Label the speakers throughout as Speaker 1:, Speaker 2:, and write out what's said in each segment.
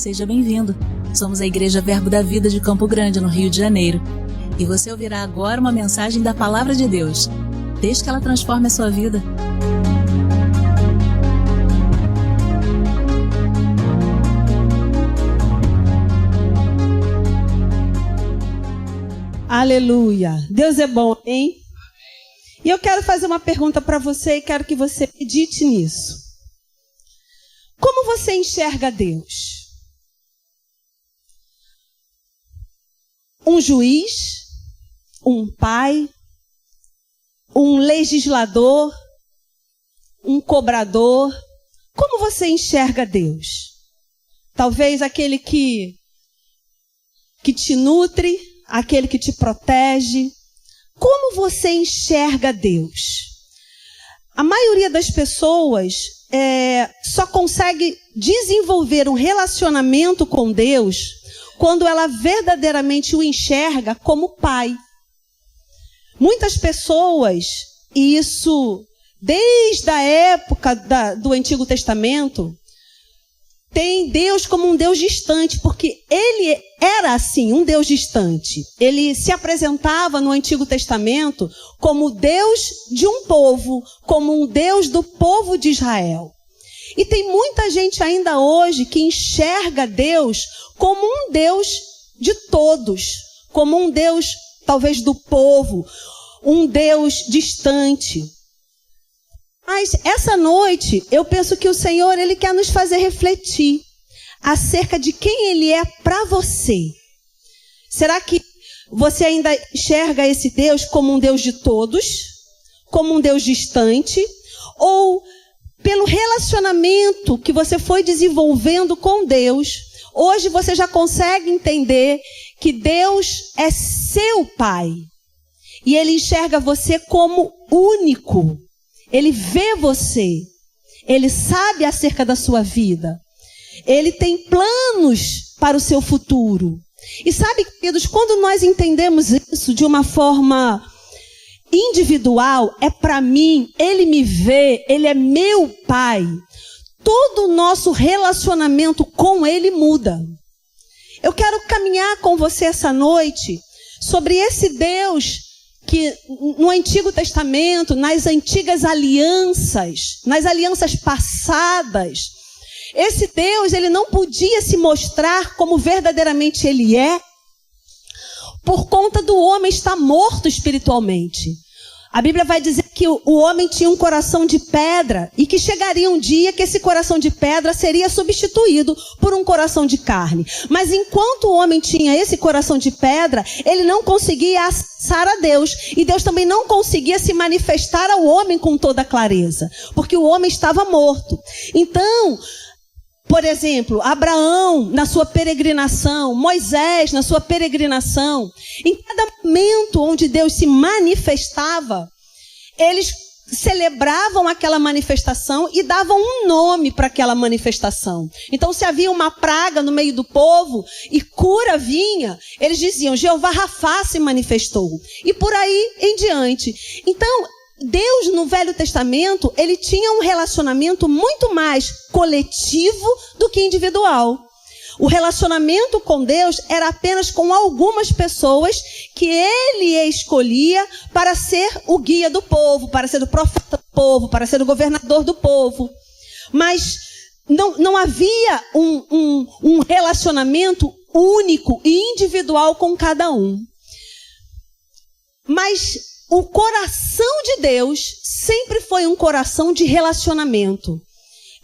Speaker 1: seja bem-vindo. Somos a Igreja Verbo da Vida de Campo Grande, no Rio de Janeiro. E você ouvirá agora uma mensagem da Palavra de Deus. Desde que ela transforme a sua vida.
Speaker 2: Aleluia. Deus é bom, hein? E eu quero fazer uma pergunta para você e quero que você medite nisso. Como você enxerga Deus? Um juiz? Um pai? Um legislador? Um cobrador? Como você enxerga Deus? Talvez aquele que te nutre, aquele que te protege. Como você enxerga Deus? A maioria das pessoas só consegue desenvolver um relacionamento com Deus quando ela verdadeiramente o enxerga como Pai. Muitas pessoas, e isso desde a época do Antigo Testamento, tem Deus como um Deus distante, porque ele era assim, um Deus distante. Ele se apresentava no Antigo Testamento como Deus de um povo, como um Deus do povo de Israel. E tem muita gente ainda hoje que enxerga Deus como um Deus de todos, como um Deus talvez do povo, um Deus distante. Mas essa noite, eu penso que o Senhor, Ele quer nos fazer refletir acerca de quem Ele é para você. Será que você ainda enxerga esse Deus como um Deus de todos? Como um Deus distante? Ou pelo relacionamento que você foi desenvolvendo com Deus, hoje você já consegue entender que Deus é seu Pai. E Ele enxerga você como único. Ele vê você, Ele sabe acerca da sua vida, Ele tem planos para o seu futuro. E sabe, queridos, quando nós entendemos isso de uma forma individual, é para mim, Ele me vê, Ele é meu Pai, todo o nosso relacionamento com Ele muda. Eu quero caminhar com você essa noite sobre esse Deus que no Antigo Testamento, nas antigas alianças, nas alianças passadas, esse Deus, ele não podia se mostrar como verdadeiramente ele é, por conta do homem estar morto espiritualmente. A Bíblia vai dizer que o homem tinha um coração de pedra e que chegaria um dia que esse coração de pedra seria substituído por um coração de carne. Mas enquanto o homem tinha esse coração de pedra, ele não conseguia acessar a Deus. E Deus também não conseguia se manifestar ao homem com toda clareza, porque o homem estava morto. Então, por exemplo, Abraão na sua peregrinação, Moisés na sua peregrinação, em cada momento onde Deus se manifestava, eles celebravam aquela manifestação e davam um nome para aquela manifestação. Então, se havia uma praga no meio do povo e cura vinha, eles diziam, Jeová Rafá se manifestou. E por aí em diante. Então, Deus no Velho Testamento, ele tinha um relacionamento muito mais coletivo do que individual. O relacionamento com Deus era apenas com algumas pessoas que ele escolhia para ser o guia do povo, para ser o profeta do povo, para ser o governador do povo. Mas não havia um relacionamento único e individual com cada um. Mas o coração de Deus sempre foi um coração de relacionamento.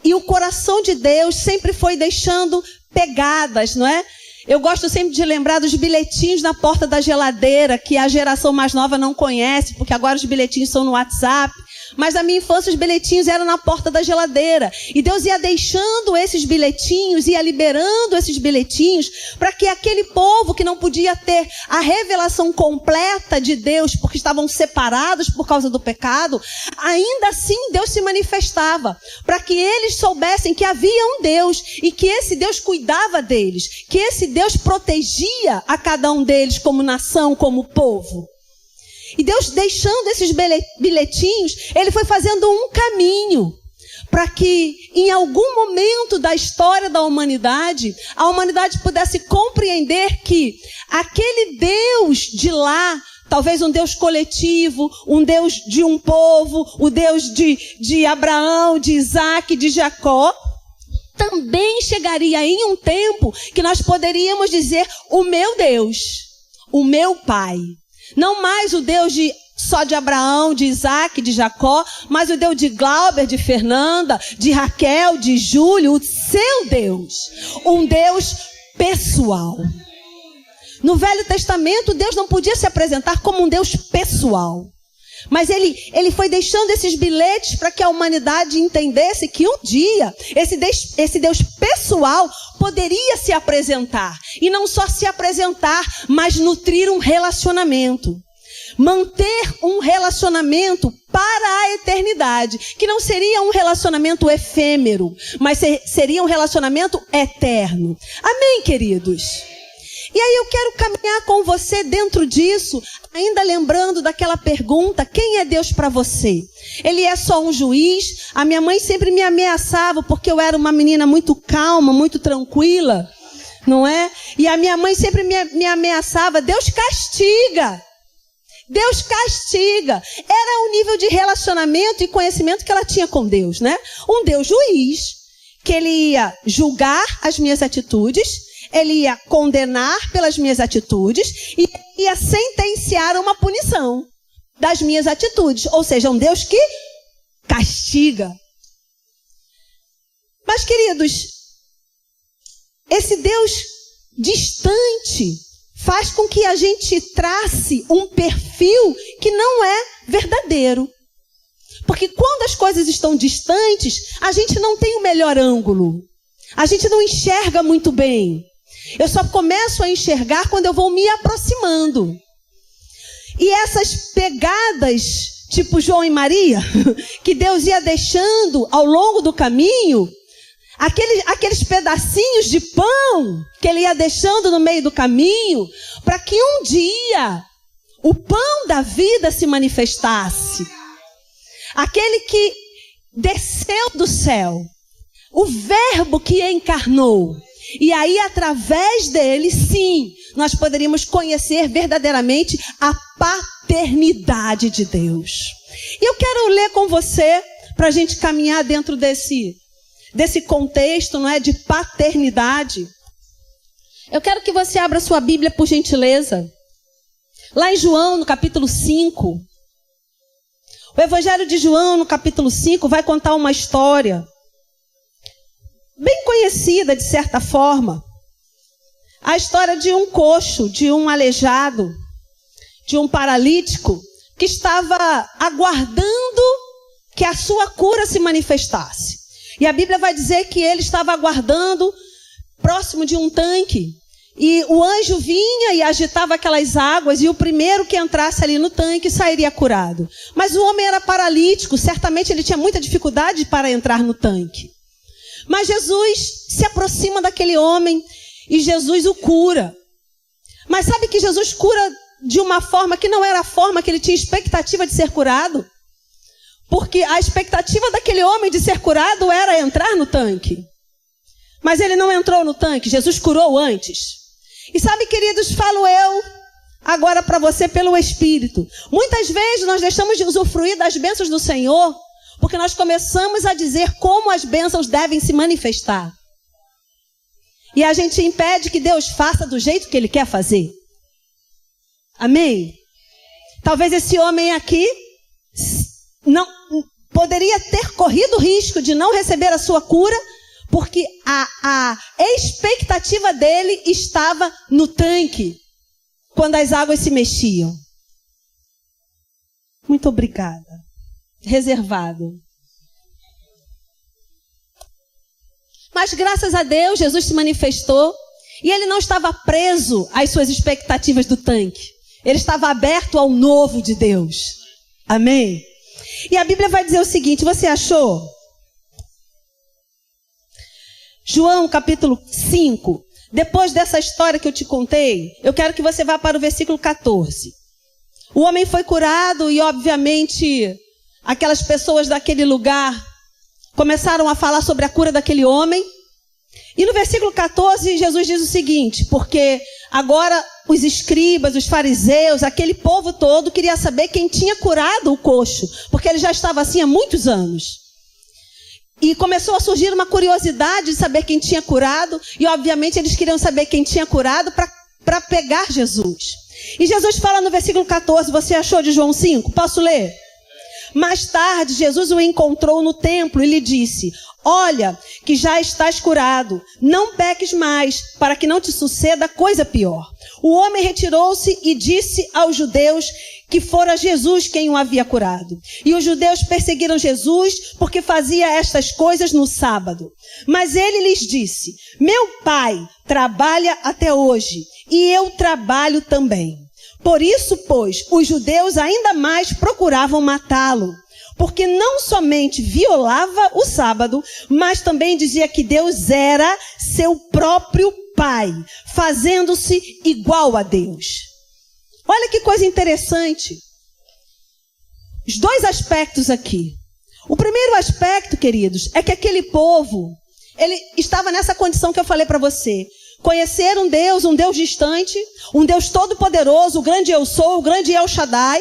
Speaker 2: E o coração de Deus sempre foi deixando pegadas, não é? Eu gosto sempre de lembrar dos bilhetinhos na porta da geladeira, que a geração mais nova não conhece, porque agora os bilhetinhos são no WhatsApp. Mas na minha infância os bilhetinhos eram na porta da geladeira. E Deus ia deixando esses bilhetinhos, ia liberando esses bilhetinhos, para que aquele povo que não podia ter a revelação completa de Deus, porque estavam separados por causa do pecado, ainda assim Deus se manifestava, para que eles soubessem que havia um Deus, e que esse Deus cuidava deles, que esse Deus protegia a cada um deles como nação, como povo. E Deus, deixando esses bilhetinhos, ele foi fazendo um caminho para que em algum momento da história da humanidade, a humanidade pudesse compreender que aquele Deus de lá, talvez um Deus coletivo, um Deus de um povo, o Deus de Abraão, de Isaac, de Jacó, também chegaria em um tempo que nós poderíamos dizer o meu Deus, o meu Pai. Não mais o Deus só de Abraão, de Isaac, de Jacó, mas o Deus de Glauber, de Fernanda, de Raquel, de Júlio, o seu Deus. Um Deus pessoal. No Velho Testamento, Deus não podia se apresentar como um Deus pessoal. Mas ele foi deixando esses bilhetes para que a humanidade entendesse que um dia esse Deus pessoal poderia se apresentar. E não só se apresentar, mas nutrir um relacionamento. Manter um relacionamento para a eternidade, que não seria um relacionamento efêmero, mas seria um relacionamento eterno. Amém, queridos? E aí eu quero caminhar com você dentro disso, ainda lembrando daquela pergunta, quem é Deus para você? Ele é só um juiz? A minha mãe sempre me ameaçava, porque eu era uma menina muito calma, muito tranquila, não é? E a minha mãe sempre me ameaçava, Deus castiga. Deus castiga. Era o nível de relacionamento e conhecimento que ela tinha com Deus, né? Um Deus juiz, que ele ia julgar as minhas atitudes, ele ia condenar pelas minhas atitudes e ia sentenciar uma punição das minhas atitudes. Ou seja, um Deus que castiga. Mas, queridos, esse Deus distante faz com que a gente trace um perfil que não é verdadeiro. Porque quando as coisas estão distantes, a gente não tem o melhor ângulo. A gente não enxerga muito bem. Eu só começo a enxergar quando eu vou me aproximando. E essas pegadas, tipo João e Maria, que Deus ia deixando ao longo do caminho, aqueles pedacinhos de pão que ele ia deixando no meio do caminho, para que um dia o pão da vida se manifestasse. Aquele que desceu do céu, o verbo que encarnou. E aí, através dele, sim, nós poderíamos conhecer verdadeiramente a paternidade de Deus. E eu quero ler com você, para a gente caminhar dentro desse contexto, não é, de paternidade. Eu quero que você abra sua Bíblia, por gentileza. Lá em João, no capítulo 5. O Evangelho de João, no capítulo 5, vai contar uma história bem conhecida, de certa forma. A história de um coxo, de um aleijado, de um paralítico, que estava aguardando que a sua cura se manifestasse. E a Bíblia vai dizer que ele estava aguardando próximo de um tanque. E o anjo vinha e agitava aquelas águas, e o primeiro que entrasse ali no tanque sairia curado. Mas o homem era paralítico, certamente ele tinha muita dificuldade para entrar no tanque. Mas Jesus se aproxima daquele homem e Jesus o cura. Mas sabe que Jesus cura de uma forma que não era a forma que ele tinha expectativa de ser curado? Porque a expectativa daquele homem de ser curado era entrar no tanque. Mas ele não entrou no tanque, Jesus curou antes. E sabe, queridos, falo eu agora para você pelo Espírito. Muitas vezes nós deixamos de usufruir das bênçãos do Senhor porque nós começamos a dizer como as bênçãos devem se manifestar. E a gente impede que Deus faça do jeito que Ele quer fazer. Amém? Talvez esse homem aqui não poderia ter corrido o risco de não receber a sua cura, porque a expectativa dele estava no tanque, quando as águas se mexiam. Muito obrigada. Reservado. Mas graças a Deus, Jesus se manifestou e ele não estava preso às suas expectativas do tanque. Ele estava aberto ao novo de Deus. Amém? E a Bíblia vai dizer o seguinte, você achou? João capítulo 5. Depois dessa história que eu te contei, eu quero que você vá para o versículo 14. O homem foi curado e obviamente aquelas pessoas daquele lugar começaram a falar sobre a cura daquele homem. E no versículo 14, Jesus diz o seguinte, porque agora os escribas, os fariseus, aquele povo todo queria saber quem tinha curado o coxo, porque ele já estava assim há muitos anos. E começou a surgir uma curiosidade de saber quem tinha curado, e obviamente eles queriam saber quem tinha curado para pegar Jesus. E Jesus fala no versículo 14, você achou de João 5? Posso ler? Mais tarde, Jesus o encontrou no templo e lhe disse, olha, que já estás curado, não peques mais, para que não te suceda coisa pior. O homem retirou-se e disse aos judeus que fora Jesus quem o havia curado. E os judeus perseguiram Jesus porque fazia estas coisas no sábado. Mas ele lhes disse, meu pai trabalha até hoje, e eu trabalho também. Por isso, pois, os judeus ainda mais procuravam matá-lo, porque não somente violava o sábado, mas também dizia que Deus era seu próprio Pai, fazendo-se igual a Deus. Olha que coisa interessante. Os dois aspectos aqui. O primeiro aspecto, queridos, é que aquele povo, ele estava nessa condição que eu falei para você. Conhecer um Deus distante, um Deus todo-poderoso, o grande eu sou, o grande El Shaddai,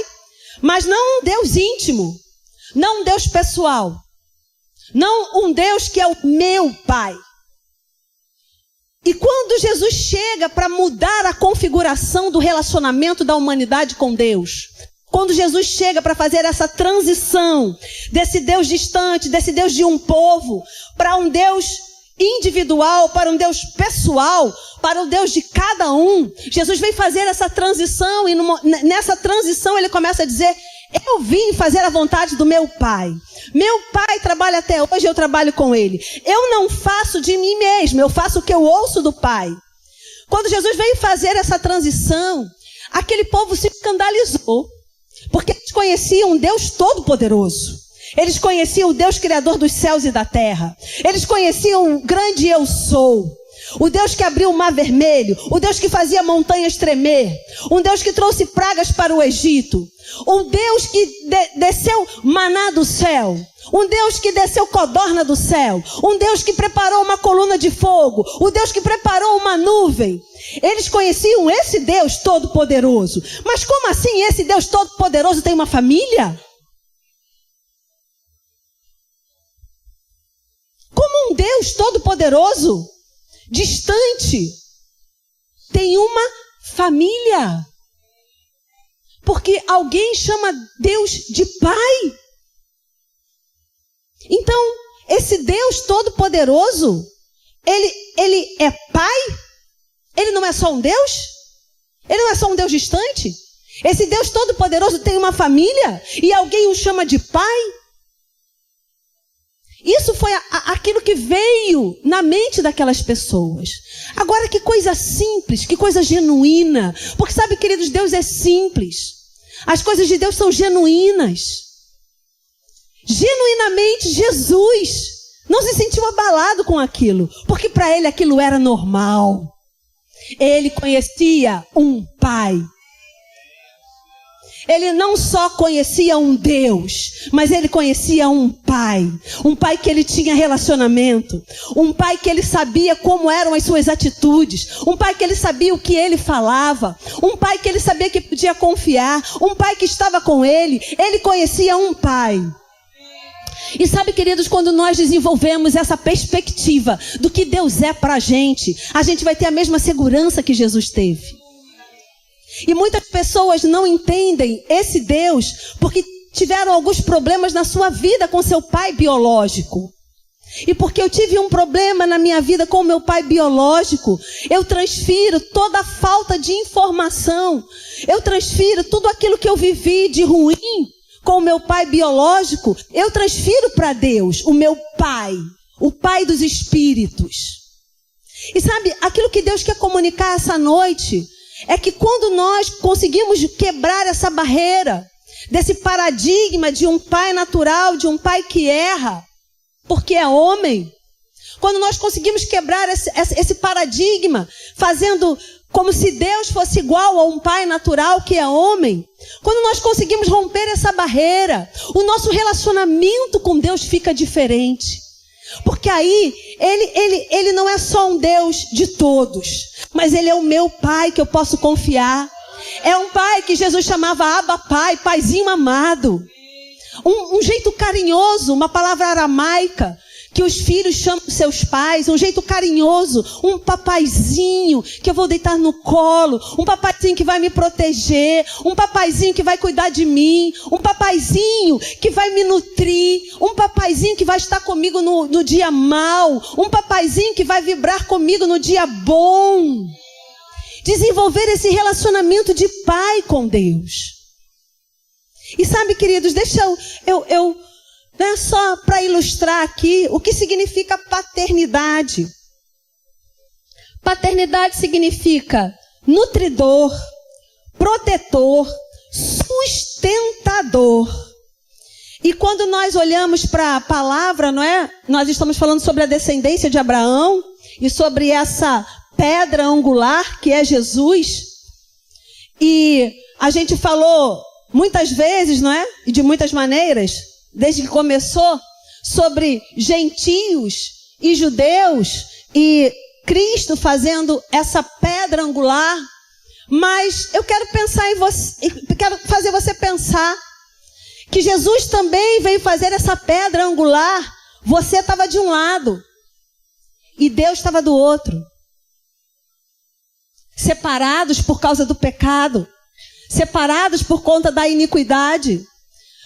Speaker 2: mas não um Deus íntimo, não um Deus pessoal, não um Deus que é o meu Pai. E quando Jesus chega para mudar a configuração do relacionamento da humanidade com Deus, quando Jesus chega para fazer essa transição desse Deus distante, desse Deus de um povo, para um Deus individual, para um Deus pessoal, para o Deus de cada um, Jesus vem fazer essa transição e nessa transição ele começa a dizer, eu vim fazer a vontade do meu Pai. Meu Pai trabalha até hoje, eu trabalho com Ele. Eu não faço de mim mesmo, eu faço o que eu ouço do Pai. Quando Jesus veio fazer essa transição, aquele povo se escandalizou, porque eles conheciam um Deus todo-poderoso. Eles conheciam o Deus criador dos céus e da terra. Eles conheciam o grande eu sou. O Deus que abriu o mar vermelho. O Deus que fazia montanhas tremer. Um Deus que trouxe pragas para o Egito. Um Deus que desceu maná do céu. Um Deus que desceu codorna do céu. Um Deus que preparou uma coluna de fogo. Um Deus que preparou uma nuvem. Eles conheciam esse Deus todo-poderoso. Mas como assim esse Deus todo-poderoso tem uma família? Como um Deus todo-poderoso, distante, tem uma família? Porque alguém chama Deus de Pai. Então, esse Deus todo-poderoso, ele é Pai? Ele não é só um Deus? Ele não é só um Deus distante? Esse Deus todo-poderoso tem uma família e alguém o chama de Pai? Isso foi aquilo que veio na mente daquelas pessoas. Agora, que coisa simples, que coisa genuína. Porque sabe, queridos, Deus é simples. As coisas de Deus são genuínas. Genuinamente, Jesus não se sentiu abalado com aquilo, porque para ele aquilo era normal. Ele conhecia um Pai. Ele não só conhecia um Deus, mas ele conhecia um Pai. Um Pai que ele tinha relacionamento. Um Pai que ele sabia como eram as suas atitudes. Um Pai que ele sabia o que ele falava. Um Pai que ele sabia que podia confiar. Um Pai que estava com ele. Ele conhecia um Pai. E sabe, queridos, quando nós desenvolvemos essa perspectiva do que Deus é para a gente vai ter a mesma segurança que Jesus teve. E muitas pessoas não entendem esse Deus porque tiveram alguns problemas na sua vida com seu pai biológico. E porque eu tive um problema na minha vida com o meu pai biológico, eu transfiro toda a falta de informação, eu transfiro tudo aquilo que eu vivi de ruim com o meu pai biológico, eu transfiro para Deus, o meu Pai, o Pai dos Espíritos. E sabe, aquilo que Deus quer comunicar essa noite é que quando nós conseguimos quebrar essa barreira, desse paradigma de um pai natural, de um pai que erra, porque é homem, quando nós conseguimos quebrar esse paradigma, fazendo como se Deus fosse igual a um pai natural que é homem, quando nós conseguimos romper essa barreira, o nosso relacionamento com Deus fica diferente. Porque aí, ele não é só um Deus de todos, mas ele é o meu pai que eu posso confiar. É um pai que Jesus chamava Abba Pai, paizinho amado. Um jeito carinhoso, uma palavra aramaica, que os filhos chamam seus pais, um jeito carinhoso, um papaizinho que eu vou deitar no colo, um papaizinho que vai me proteger, um papaizinho que vai cuidar de mim, um papaizinho que vai me nutrir, um papaizinho que vai estar comigo no dia mau, um papaizinho que vai vibrar comigo no dia bom. Desenvolver esse relacionamento de pai com Deus. E sabe, queridos, deixa eu não é só para ilustrar aqui o que significa paternidade. Paternidade significa nutridor, protetor, sustentador. E quando nós olhamos para a palavra, não é? Nós estamos falando sobre a descendência de Abraão e sobre essa pedra angular que é Jesus. E a gente falou muitas vezes, não é? E de muitas maneiras, desde que começou, sobre gentios e judeus e Cristo fazendo essa pedra angular. Mas eu quero pensar em você, quero fazer você pensar que Jesus também veio fazer essa pedra angular. Você estava de um lado e Deus estava do outro, separados por causa do pecado, separados por conta da iniquidade.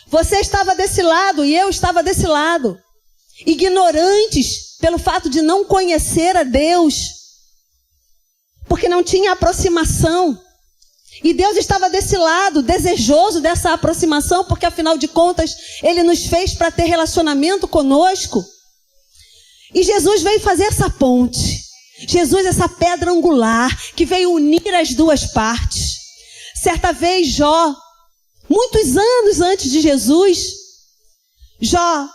Speaker 2: Você estava desse lado e eu estava desse lado, ignorantes pelo fato de não conhecer a Deus, porque não tinha aproximação. E Deus estava desse lado, desejoso dessa aproximação, porque afinal de contas, Ele nos fez para ter relacionamento conosco. E Jesus veio fazer essa ponte. Jesus, essa pedra angular, que veio unir as duas partes. Certa vez, Jó, muitos anos antes de Jesus, Jó,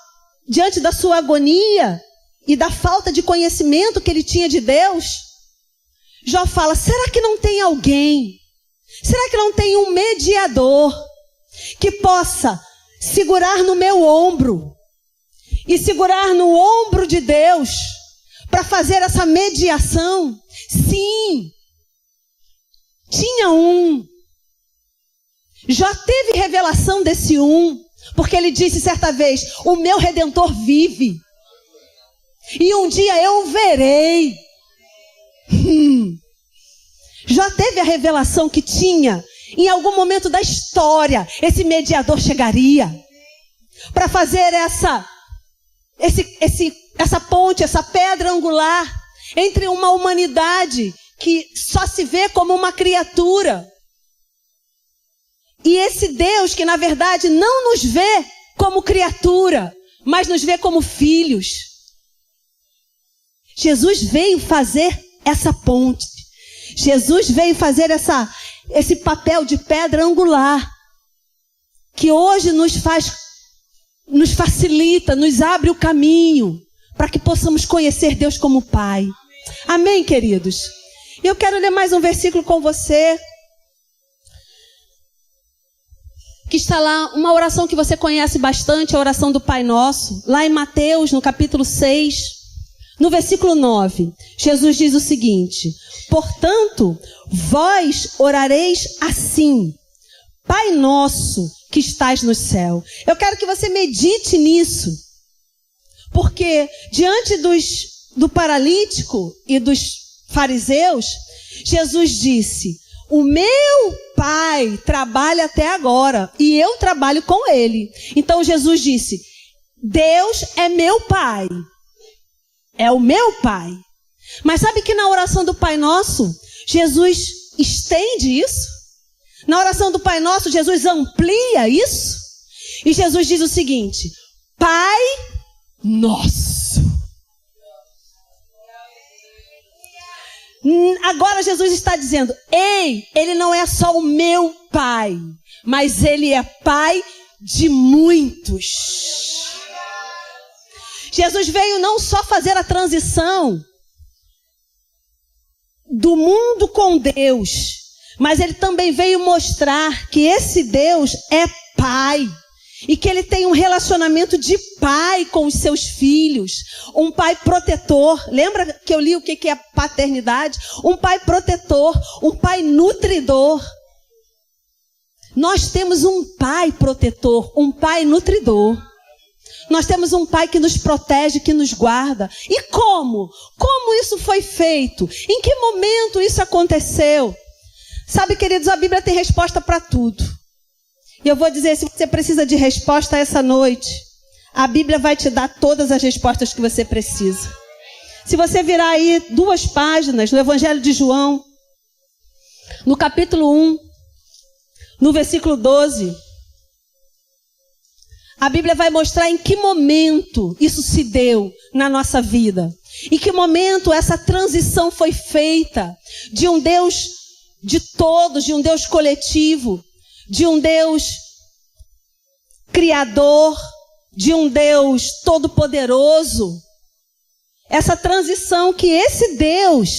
Speaker 2: diante da sua agonia e da falta de conhecimento que ele tinha de Deus, Jó fala: será que não tem alguém? Será que não tem um mediador que possa segurar no meu ombro e segurar no ombro de Deus para fazer essa mediação? Sim, tinha um. Jó teve revelação desse um, porque ele disse certa vez: o meu Redentor vive, e um dia eu o verei. Jó teve a revelação que tinha, em algum momento da história, esse mediador chegaria para fazer essa ponte, essa pedra angular entre uma humanidade que só se vê como uma criatura e esse Deus que na verdade não nos vê como criatura, mas nos vê como filhos. Jesus veio fazer essa ponte. Jesus veio fazer esse papel de pedra angular, que hoje nos facilita, nos abre o caminho para que possamos conhecer Deus como Pai. Amém, queridos? Eu quero ler mais um versículo com você, que está lá, uma oração que você conhece bastante, a oração do Pai Nosso, lá em Mateus, no capítulo 6, no versículo 9, Jesus diz o seguinte: portanto, vós orareis assim: Pai nosso que estás no céu. Eu quero que você medite nisso, porque diante do paralítico e dos fariseus, Jesus disse: o meu Pai trabalha até agora e eu trabalho com ele. Então Jesus disse: Deus é meu Pai. É o meu Pai. Mas sabe que na oração do Pai Nosso, Jesus estende isso? Na oração do Pai Nosso, Jesus amplia isso? E Jesus diz o seguinte: Pai Nosso. Agora Jesus está dizendo: ei, Ele não é só o meu Pai, mas Ele é Pai de muitos. Jesus veio não só fazer a transição do mundo com Deus, mas ele também veio mostrar que esse Deus é pai. E que ele tem um relacionamento de pai com os seus filhos. Um pai protetor. Lembra que eu li o que é paternidade? Um pai protetor, um pai nutridor. Nós temos um pai protetor, um pai nutridor. Nós temos um pai que nos protege, que nos guarda. E como? Como isso foi feito? Em que momento isso aconteceu? Sabe, queridos, a Bíblia tem resposta para tudo. E eu vou dizer, se você precisa de resposta essa noite, a Bíblia vai te dar todas as respostas que você precisa. Se você virar aí 2 páginas no Evangelho de João, no capítulo 1, no versículo 12, a Bíblia vai mostrar em que momento isso se deu na nossa vida. Em que momento essa transição foi feita de um Deus de todos, de um Deus coletivo, de um Deus criador, de um Deus todo-poderoso. Essa transição que esse Deus,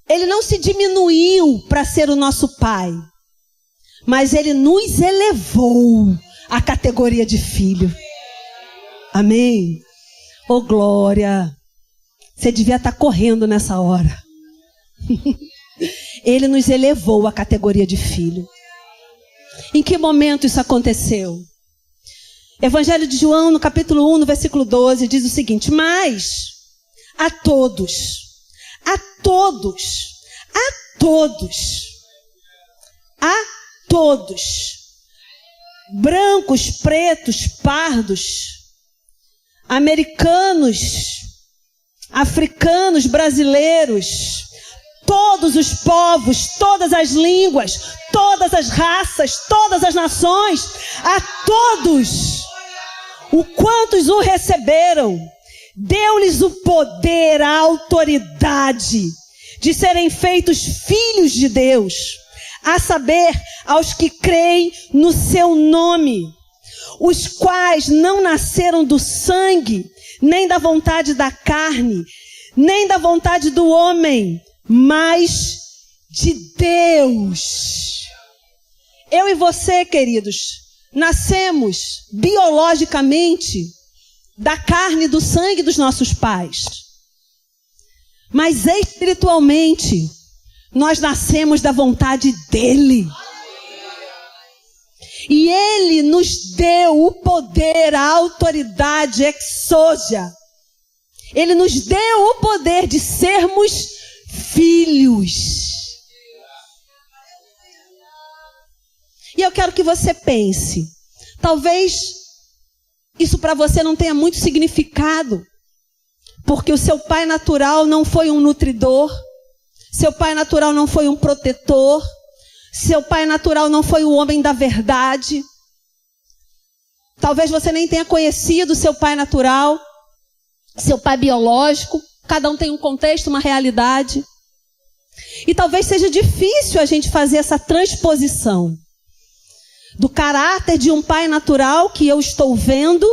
Speaker 2: ele não se diminuiu para ser o nosso pai, mas ele nos elevou à categoria de filho. Amém? Oh, glória! Você devia estar correndo nessa hora. Ele nos elevou à categoria de filho. Em que momento isso aconteceu? Evangelho de João, no capítulo 1, no versículo 12, diz o seguinte: mas a todos, brancos, pretos, pardos, americanos, africanos, brasileiros, todos os povos, todas as línguas, todas as raças, todas as nações, a todos, o quantos o receberam, deu-lhes o poder, a autoridade de serem feitos filhos de Deus, a saber, aos que creem no seu nome, os quais não nasceram do sangue, nem da vontade da carne, nem da vontade do homem, mas de Deus. Eu e você, queridos, nascemos biologicamente da carne e do sangue dos nossos pais. Mas espiritualmente, nós nascemos da vontade dele. E ele nos deu o poder, a autoridade, exousia. Ele nos deu o poder de sermos filhos. E eu quero que você pense, talvez isso para você não tenha muito significado, porque o seu pai natural não foi um nutridor, seu pai natural não foi um protetor, seu pai natural não foi o homem da verdade. Talvez você nem tenha conhecido seu pai natural, seu pai biológico. Cada um tem um contexto, uma realidade. E talvez seja difícil a gente fazer essa transposição do caráter de um pai natural que eu estou vendo,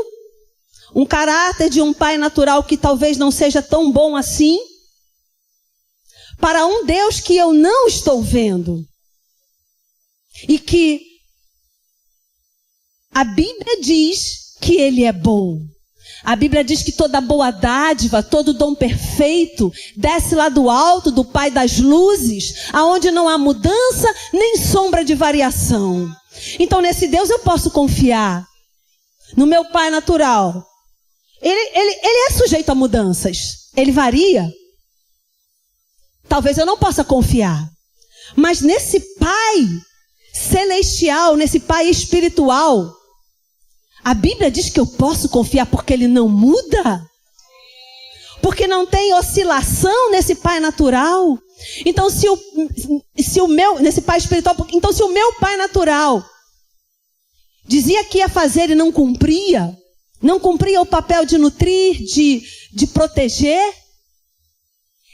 Speaker 2: um caráter de um pai natural que talvez não seja tão bom assim, para um Deus que eu não estou vendo. E que a Bíblia diz que ele é bom. A Bíblia diz que toda boa dádiva, todo dom perfeito, desce lá do alto do Pai das luzes, aonde não há mudança nem sombra de variação. Então nesse Deus eu posso confiar. No meu pai natural. Ele é sujeito a mudanças. Ele varia. Talvez eu não possa confiar. Mas nesse Pai celestial, nesse Pai espiritual, a Bíblia diz que eu posso confiar porque ele não muda. Porque não tem oscilação nesse Pai natural. Então nesse Pai espiritual, então se o meu Pai natural dizia que ia fazer e não cumpria o papel de nutrir, de proteger.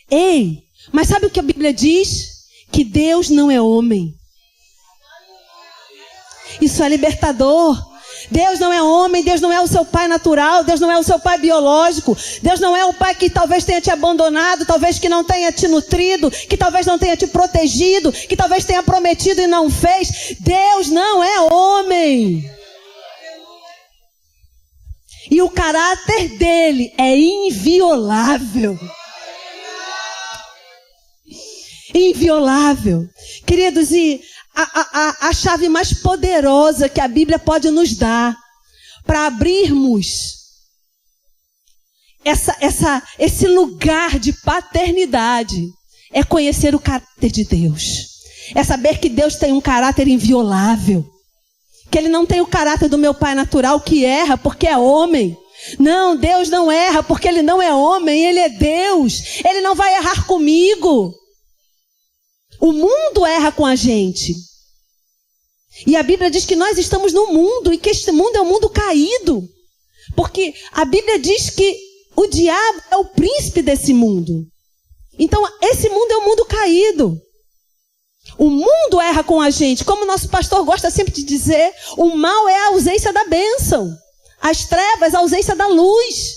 Speaker 2: Ei, mas sabe o que a Bíblia diz? Que Deus não é homem. Isso é libertador. Deus não é homem, Deus não é o seu pai natural, Deus não é o seu pai biológico, Deus não é o pai que talvez tenha te abandonado, talvez que não tenha te nutrido, que talvez não tenha te protegido, que talvez tenha prometido e não fez. Deus não é homem. E o caráter dele é inviolável. Inviolável. Queridos, e a chave mais poderosa que a Bíblia pode nos dar para abrirmos esse lugar de paternidade é conhecer o caráter de Deus. É saber que Deus tem um caráter inviolável. Que Ele não tem o caráter do meu pai natural que erra porque é homem. Não, Deus não erra porque Ele não é homem, Ele é Deus. Ele não vai errar comigo. O mundo erra com a gente. E a Bíblia diz que nós estamos no mundo e que este mundo é um mundo caído. Porque a Bíblia diz que o diabo é o príncipe desse mundo. Então, esse mundo é um mundo caído. O mundo erra com a gente. Como o nosso pastor gosta sempre de dizer, o mal é a ausência da bênção. As trevas, a ausência da luz.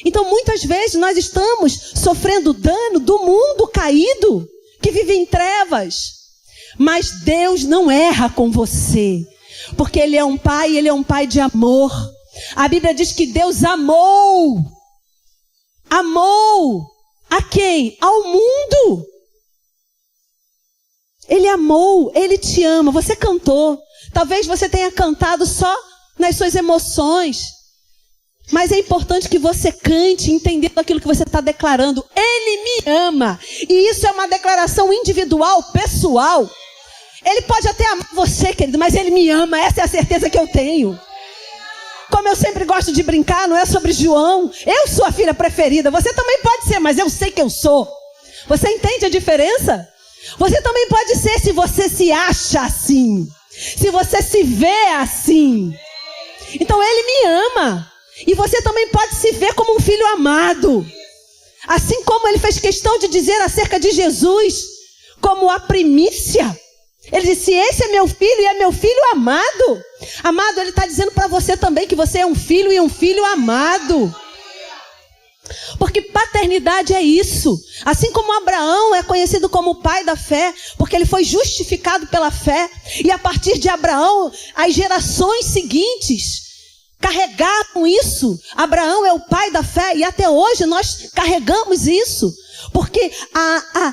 Speaker 2: Então, muitas vezes, nós estamos sofrendo dano do mundo caído, que vive em trevas. Mas Deus não erra com você, porque Ele é um pai, Ele é um pai de amor. A Bíblia diz que Deus amou a quem? Ao mundo. Ele amou, Ele te ama. Você cantou, talvez você tenha cantado só nas suas emoções, mas é importante que você cante entendendo aquilo que você está declarando. Ele me ama. E isso é uma declaração individual, pessoal. Ele pode até amar você, querido, mas Ele me ama. Essa é a certeza que eu tenho. Como eu sempre gosto de brincar, não é sobre João. Eu sou a filha preferida. Você também pode ser, mas eu sei que eu sou. Você entende a diferença? Você também pode ser se você se acha assim. Se você se vê assim. Então Ele me ama. E você também pode se ver como um filho amado. Assim como Ele fez questão de dizer acerca de Jesus, como a primícia. Ele disse, esse é meu filho e é meu filho amado. Amado, Ele está dizendo para você também que você é um filho e um filho amado. Porque paternidade é isso. Assim como Abraão é conhecido como o pai da fé, porque ele foi justificado pela fé. E a partir de Abraão, as gerações seguintes carregaram isso. Abraão é o pai da fé e até hoje nós carregamos isso. Porque a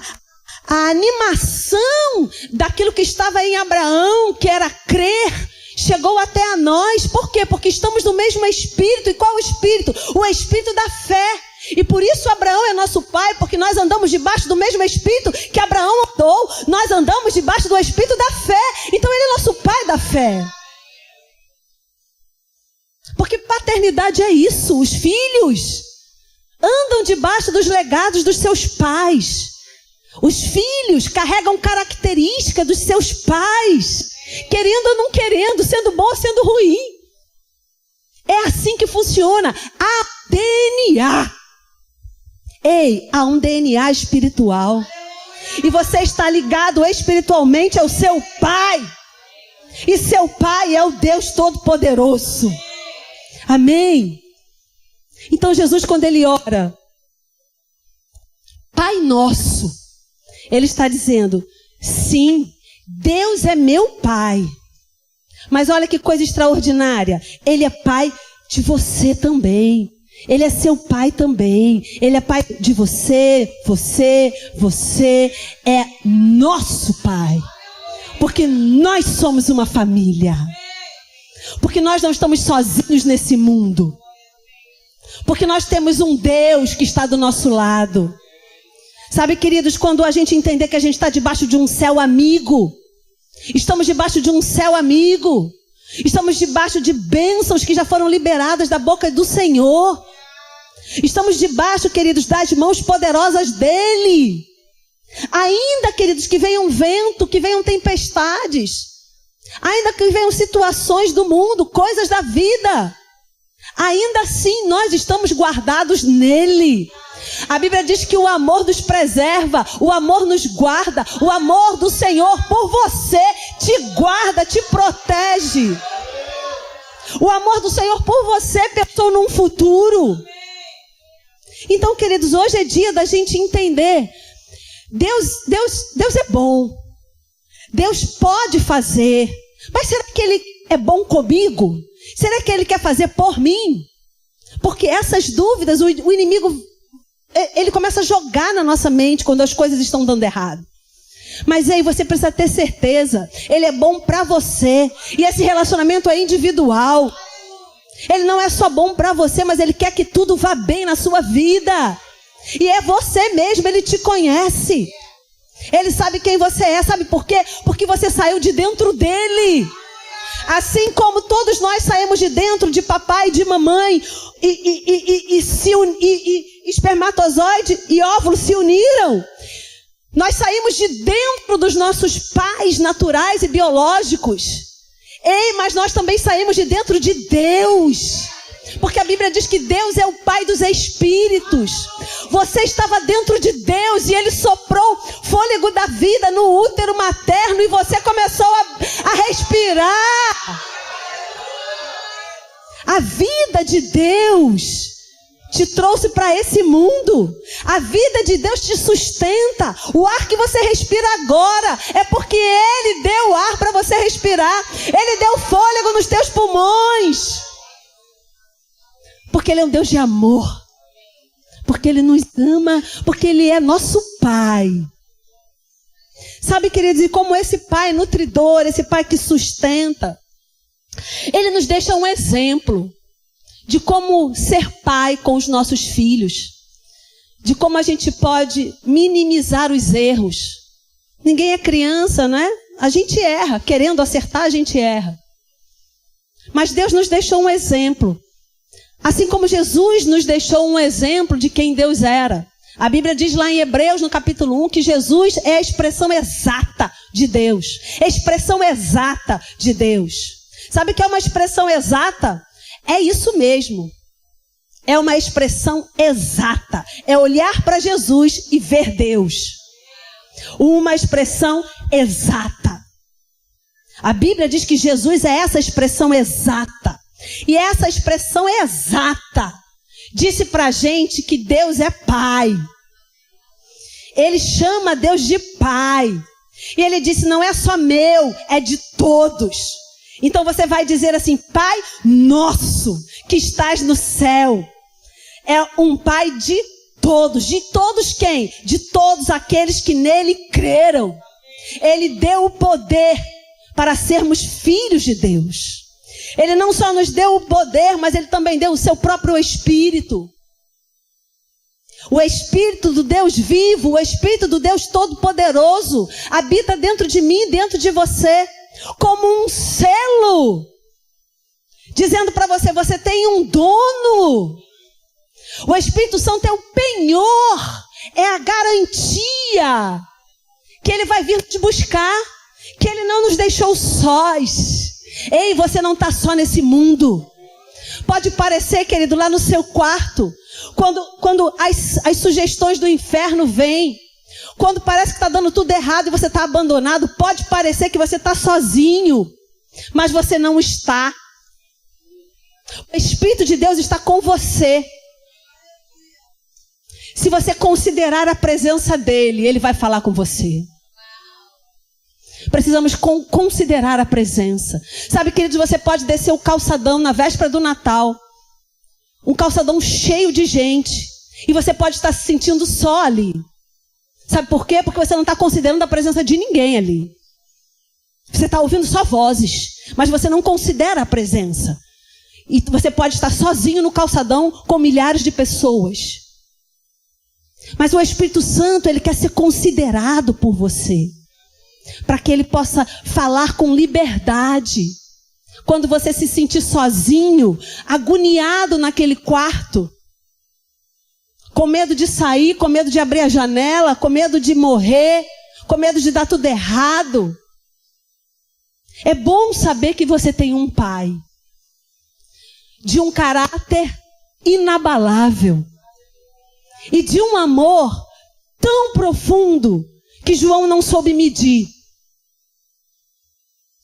Speaker 2: animação daquilo que estava em Abraão, que era crer, chegou até a nós. Por quê? Porque estamos no mesmo Espírito. E qual o Espírito? O Espírito da fé. E por isso Abraão é nosso pai, porque nós andamos debaixo do mesmo Espírito que Abraão andou. Nós andamos debaixo do Espírito da fé. Então Ele é nosso pai da fé. Porque paternidade é isso. Os filhos andam debaixo dos legados dos seus pais. Os filhos carregam características dos seus pais, querendo ou não querendo, sendo bom ou sendo ruim. É assim que funciona. Há DNA. Ei, há um DNA espiritual. E você está ligado espiritualmente ao seu pai. E seu pai é o Deus Todo-Poderoso. Amém? Então Jesus, quando Ele ora, Pai Nosso, Ele está dizendo, sim, Deus é meu pai. Mas olha que coisa extraordinária. Ele é pai de você também. Ele é seu pai também. Ele é pai de você, você é nosso pai. Porque nós somos uma família. Porque nós não estamos sozinhos nesse mundo. Porque nós temos um Deus que está do nosso lado. Sabe, queridos, quando a gente entender que a gente está debaixo de um céu amigo, estamos debaixo de um céu amigo, estamos debaixo de bênçãos que já foram liberadas da boca do Senhor, estamos debaixo, queridos, das mãos poderosas dEle. Ainda, queridos, que venham vento, que venham tempestades, ainda que venham situações do mundo, coisas da vida, ainda assim nós estamos guardados nele. A Bíblia diz que o amor nos preserva, o amor nos guarda, o amor do Senhor por você te guarda, te protege. O amor do Senhor por você pensou num futuro. Então, queridos, hoje é dia da gente entender. Deus é bom. Deus pode fazer. Mas será que Ele é bom comigo? Será que Ele quer fazer por mim? Porque essas dúvidas, o inimigo, ele começa a jogar na nossa mente quando as coisas estão dando errado. Mas aí você precisa ter certeza. Ele é bom para você. E esse relacionamento é individual. Ele não é só bom para você, mas Ele quer que tudo vá bem na sua vida. E é você mesmo, Ele te conhece. Ele sabe quem você é, sabe por quê? Porque você saiu de dentro dEle. Assim como todos nós saímos de dentro de papai e de mamãe, e espermatozoide e óvulo se uniram. Nós saímos de dentro dos nossos pais naturais e biológicos. Ei, mas nós também saímos de dentro de Deus. Porque a Bíblia diz que Deus é o Pai dos Espíritos. Você estava dentro de Deus e Ele soprou fôlego da vida no útero materno e você começou a respirar. A vida de Deus te trouxe para esse mundo. A vida de Deus te sustenta. O ar que você respira agora é porque Ele deu ar para você respirar. Ele deu fôlego nos teus pulmões. Porque Ele é um Deus de amor. Porque Ele nos ama. Porque Ele é nosso Pai. Sabe, queridos, e como esse Pai nutridor, esse Pai que sustenta, Ele nos deixa um exemplo de como ser pai com os nossos filhos. De como a gente pode minimizar os erros. Ninguém é criança, né? A gente erra. Querendo acertar, a gente erra. Mas Deus nos deixou um exemplo. Assim como Jesus nos deixou um exemplo de quem Deus era. A Bíblia diz lá em Hebreus, no capítulo 1, que Jesus é a expressão exata de Deus. Expressão exata de Deus. Sabe o que é uma expressão exata? É isso mesmo. É uma expressão exata. É olhar para Jesus e ver Deus. Uma expressão exata. A Bíblia diz que Jesus é essa expressão exata. E essa expressão exata disse para a gente que Deus é Pai. Ele chama Deus de Pai. E Ele disse, não é só meu, é de todos. Então você vai dizer assim, Pai nosso, que estás no céu. É um Pai de todos. De todos quem? De todos aqueles que nele creram. Ele deu o poder para sermos filhos de Deus. Ele não só nos deu o poder, mas Ele também deu o seu próprio Espírito. O Espírito do Deus vivo, o Espírito do Deus Todo-Poderoso, habita dentro de mim e dentro de você, como um selo, dizendo para você, você tem um dono. O Espírito Santo é o penhor, é a garantia que Ele vai vir te buscar, que Ele não nos deixou sós. Ei, você não está só nesse mundo. Pode parecer, querido, lá no seu quarto, quando as sugestões do inferno vêm, quando parece que está dando tudo errado e você está abandonado, pode parecer que você está sozinho, mas você não está. O Espírito de Deus está com você. Se você considerar a presença dEle, Ele vai falar com você. Precisamos considerar a presença. Sabe, queridos, você pode descer o calçadão na véspera do Natal. Um calçadão cheio de gente. E você pode estar se sentindo só ali. Sabe por quê? Porque você não está considerando a presença de ninguém ali. Você está ouvindo só vozes, mas você não considera a presença. E você pode estar sozinho no calçadão com milhares de pessoas. Mas o Espírito Santo, Ele quer ser considerado por você. Para que Ele possa falar com liberdade. Quando você se sentir sozinho, agoniado naquele quarto, com medo de sair, com medo de abrir a janela, com medo de morrer, com medo de dar tudo errado. É bom saber que você tem um Pai de um caráter inabalável e de um amor tão profundo que João não soube medir.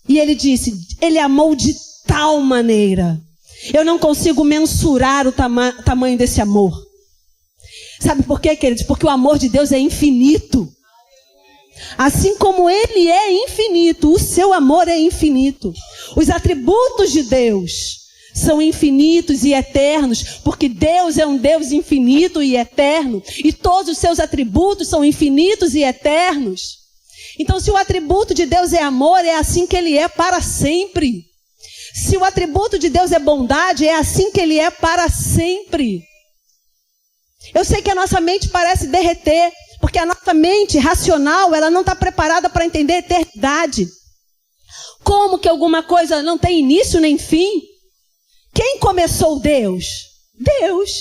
Speaker 2: E ele disse, Ele amou de tal maneira. Eu não consigo mensurar o tamanho desse amor. Sabe por quê, queridos? Porque o amor de Deus é infinito. Assim como Ele é infinito, o seu amor é infinito. Os atributos de Deus são infinitos e eternos, porque Deus é um Deus infinito e eterno, e todos os seus atributos são infinitos e eternos. Então, se o atributo de Deus é amor, é assim que Ele é para sempre. Se o atributo de Deus é bondade, é assim que Ele é para sempre. Eu sei que a nossa mente parece derreter, porque a nossa mente racional, ela não está preparada para entender a eternidade. Como que alguma coisa não tem início nem fim? Quem começou Deus? Deus.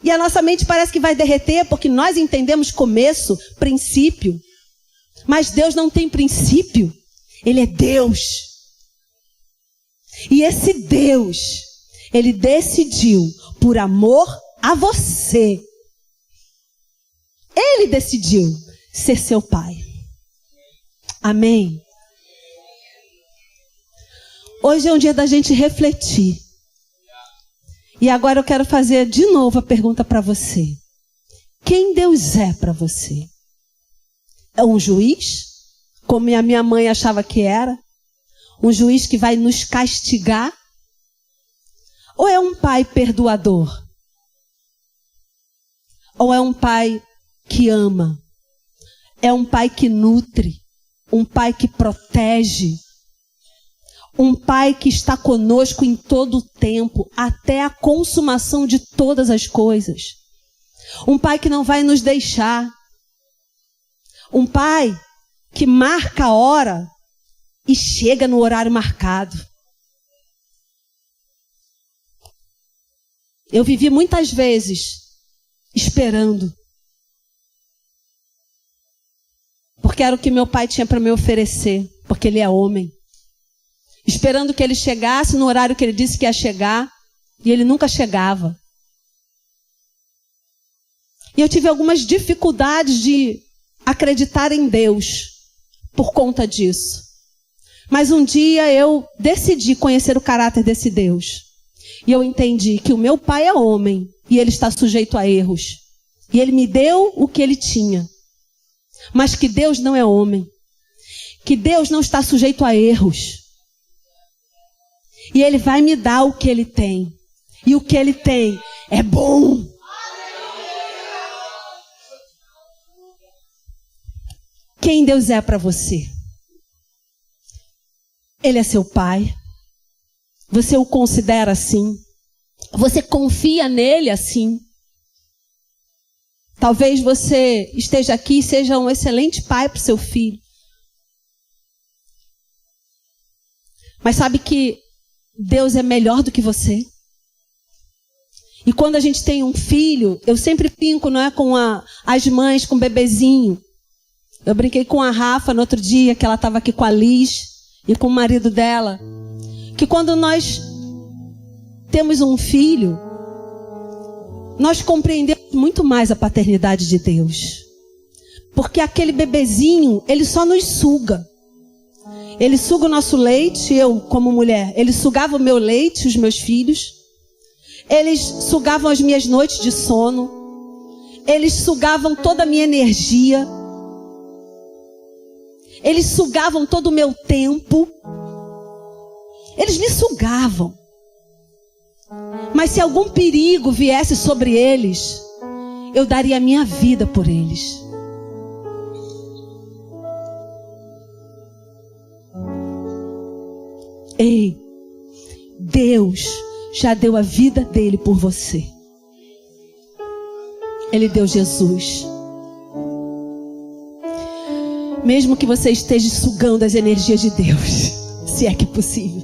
Speaker 2: E a nossa mente parece que vai derreter, porque nós entendemos começo, princípio. Mas Deus não tem princípio. Ele é Deus. E esse Deus, Ele decidiu, por amor a você, Ele decidiu ser seu pai. Amém? Hoje é um dia da gente refletir. E agora eu quero fazer de novo a pergunta para você. Quem Deus é para você? É um juiz, como a minha mãe achava que era? Um juiz que vai nos castigar? Ou é um pai perdoador? Ou é um pai que ama? É um pai que nutre? Um pai que protege? Um pai que está conosco em todo o tempo, até a consumação de todas as coisas. Um pai que não vai nos deixar. Um pai que marca a hora e chega no horário marcado. Eu vivi muitas vezes esperando. Porque era o que meu pai tinha para me oferecer, porque ele é homem. Esperando que ele chegasse no horário que ele disse que ia chegar, e ele nunca chegava. E eu tive algumas dificuldades de acreditar em Deus por conta disso. Mas um dia eu decidi conhecer o caráter desse Deus. E eu entendi que o meu pai é homem e ele está sujeito a erros. E ele me deu o que ele tinha. Mas que Deus não é homem. Que Deus não está sujeito a erros. E Ele vai me dar o que Ele tem. E o que Ele tem é bom. Quem Deus é para você? Ele é seu pai. Você o considera assim? Você confia nele assim? Talvez você esteja aqui e seja um excelente pai para o seu filho. Mas sabe que Deus é melhor do que você? E quando a gente tem um filho, eu sempre brinco, não é, com as mães, com o bebezinho. Eu brinquei com a Rafa no outro dia, que ela estava aqui com a Liz e com o marido dela. Que quando nós temos um filho, nós compreendemos muito mais a paternidade de Deus. Porque aquele bebezinho, ele só nos suga. Ele suga o nosso leite, eu como mulher, ele sugava o meu leite, os meus filhos. Eles sugavam as minhas noites de sono. Eles sugavam toda a minha energia. Eles sugavam todo o meu tempo. Eles me sugavam. Mas se algum perigo viesse sobre eles, eu daria a minha vida por eles. Ei, Deus já deu a vida dele por você. Ele deu Jesus. Mesmo que você esteja sugando as energias de Deus, se é que é possível,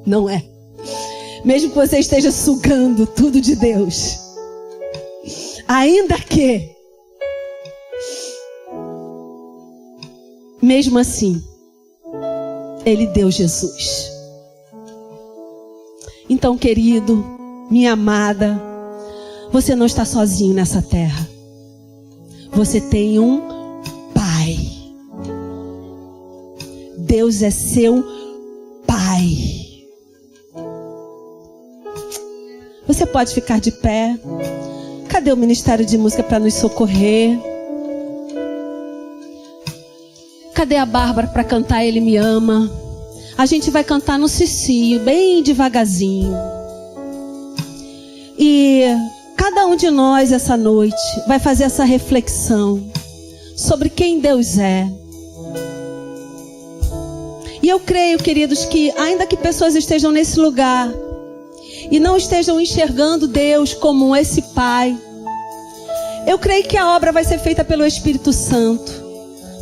Speaker 2: não é? Mesmo que você esteja sugando tudo de Deus, ainda que, mesmo assim, Ele deu Jesus. Então, querido, minha amada, você não está sozinho nessa terra. Você tem um Pai. Deus é seu Pai. Você pode ficar de pé. Cadê o Ministério de Música para nos socorrer? Cadê a Bárbara para cantar Ele Me Ama? A gente vai cantar no cicio, bem devagarzinho. E cada um de nós essa noite vai fazer essa reflexão sobre quem Deus é. E eu creio, queridos, que ainda que pessoas estejam nesse lugar e não estejam enxergando Deus como esse Pai, eu creio que a obra vai ser feita pelo Espírito Santo,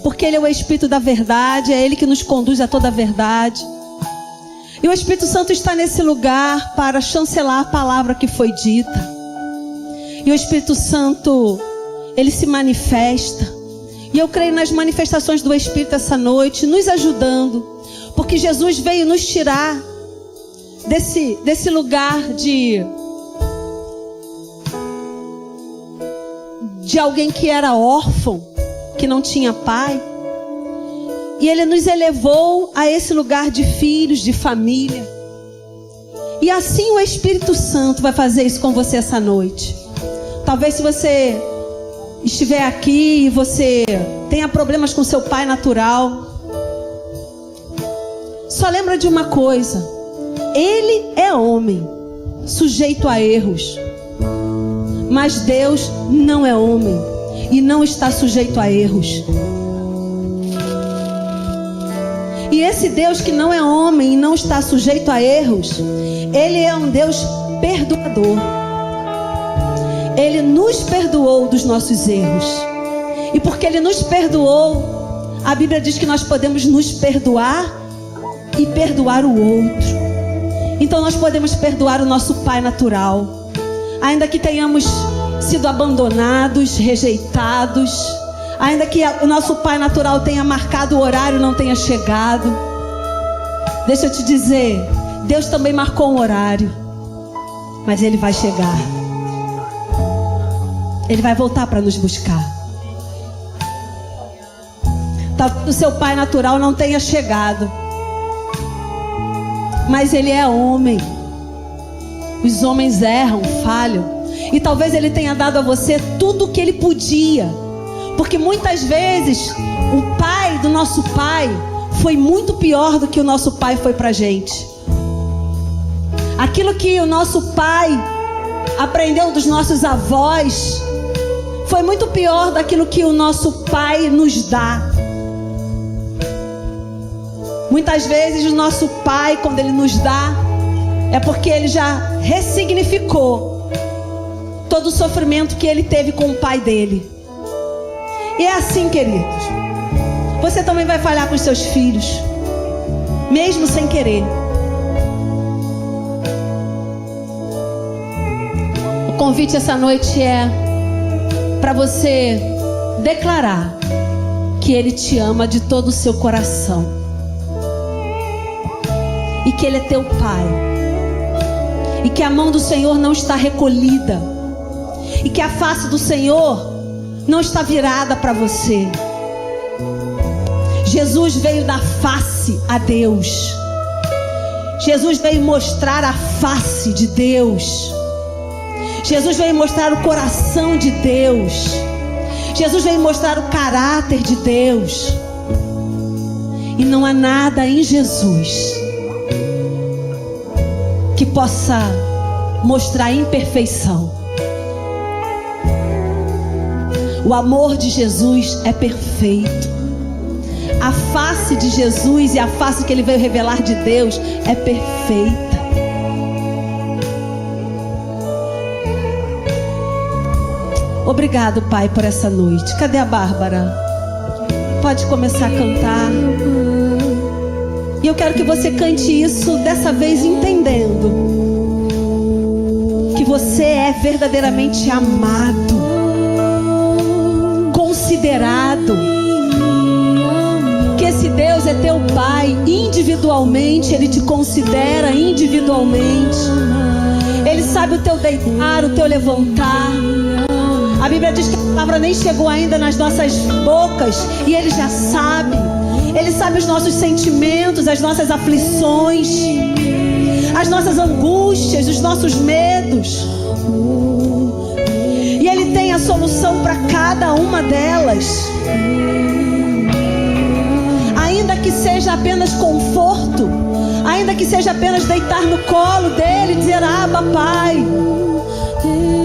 Speaker 2: porque Ele é o Espírito da verdade, é Ele que nos conduz a toda a verdade. E o Espírito Santo está nesse lugar para chancelar a palavra que foi dita. E o Espírito Santo, Ele se manifesta. E eu creio nas manifestações do Espírito essa noite, nos ajudando, porque Jesus veio nos tirar desse lugar de alguém que era órfão, que não tinha pai. E Ele nos elevou a esse lugar de filhos, de família. E assim o Espírito Santo vai fazer isso com você essa noite. Talvez se você estiver aqui e você tenha problemas com seu pai natural, só lembra de uma coisa: Ele é homem, sujeito a erros. Mas Deus não é homem e não está sujeito a erros. E esse Deus que não é homem e não está sujeito a erros, Ele é um Deus perdoador. Ele nos perdoou dos nossos erros. E porque Ele nos perdoou, a Bíblia diz que nós podemos nos perdoar e perdoar o outro. Então nós podemos perdoar o nosso pai natural, ainda que tenhamos sido abandonados, rejeitados, ainda que o nosso pai natural tenha marcado o horário e não tenha chegado. Deixa eu te dizer, Deus também marcou um horário, mas Ele vai chegar. Ele vai voltar para nos buscar. Talvez o seu pai natural não tenha chegado, mas ele é homem. Os homens erram, falham. E talvez Ele tenha dado a você tudo o que Ele podia, porque muitas vezes o pai do nosso pai foi muito pior do que o nosso pai foi pra gente. Aquilo que o nosso pai aprendeu dos nossos avós foi muito pior daquilo que o nosso pai nos dá. Muitas vezes o nosso pai, quando Ele nos dá, é porque Ele já ressignificou todo o sofrimento que ele teve com o pai dele. E é assim, queridos, você também vai falhar com os seus filhos, mesmo sem querer. O convite essa noite é para você declarar que Ele te ama de todo o seu coração e que Ele é teu pai, e que a mão do Senhor não está recolhida, e que a face do Senhor não está virada para você. Jesus veio dar face a Deus. Jesus veio mostrar a face de Deus. Jesus veio mostrar o coração de Deus. Jesus veio mostrar o caráter de Deus. E não há nada em Jesus que possa mostrar imperfeição. O amor de Jesus é perfeito. A face de Jesus e a face que Ele veio revelar de Deus é perfeita. Obrigado, Pai, por essa noite. Cadê a Bárbara? Pode começar a cantar. E eu quero que você cante isso dessa vez entendendo que você é verdadeiramente amado, considerado, que esse Deus é teu Pai individualmente. Ele te considera individualmente. Ele sabe o teu deitar, o teu levantar. A Bíblia diz que a palavra nem chegou ainda nas nossas bocas e Ele já sabe. Ele sabe os nossos sentimentos, as nossas aflições. as nossas angústias, os nossos medos. E Ele tem a solução para cada uma delas. Ainda que seja apenas conforto, ainda que seja apenas deitar no colo dele e dizer: Abba, Pai.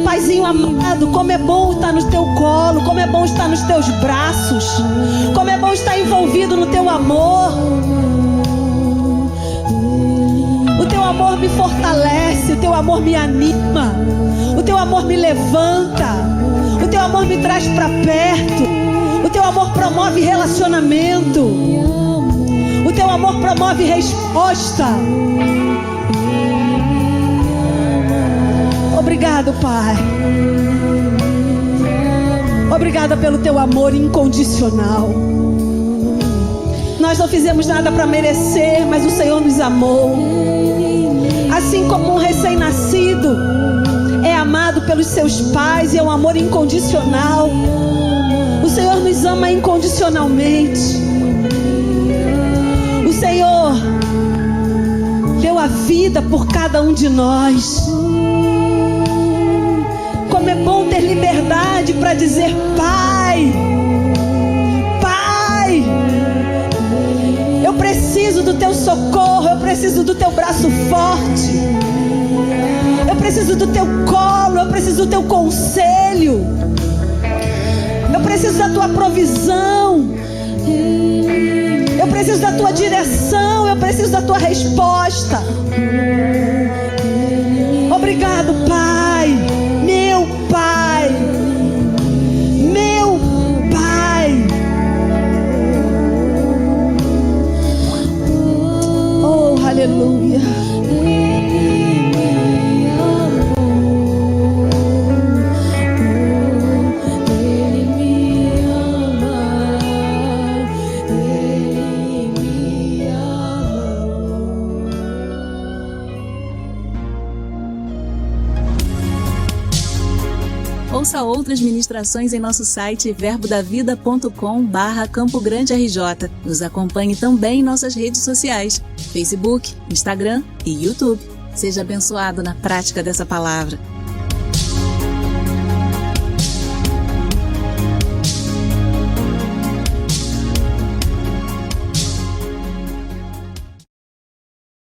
Speaker 2: Paizinho amado, como é bom estar no teu colo, como é bom estar nos teus braços, como é bom estar envolvido no teu amor. O teu amor me fortalece, o teu amor me anima, o teu amor me levanta, o teu amor me traz para perto, o teu amor promove relacionamento, o teu amor promove resposta. Obrigado, Pai. Obrigada pelo teu amor incondicional. Nós não fizemos nada para merecer, mas o Senhor nos amou. Assim como um recém-nascido é amado pelos seus pais e é um amor incondicional, o Senhor nos ama incondicionalmente. O Senhor deu a vida por cada um de nós. Como é bom ter liberdade para dizer: Pai, Pai, eu preciso do teu socorro, eu preciso do teu braço forte, eu preciso do teu colo, eu preciso do teu conselho, eu preciso da tua provisão, eu preciso da tua direção, eu preciso da tua resposta. Obrigado, Pai, meu Pai, meu Pai. Oh, aleluia.
Speaker 1: Ouça outras ministrações em nosso site verbodavida.com/Campo Grande RJ. Nos acompanhe também em nossas redes sociais, Facebook, Instagram e YouTube. Seja abençoado na prática dessa palavra.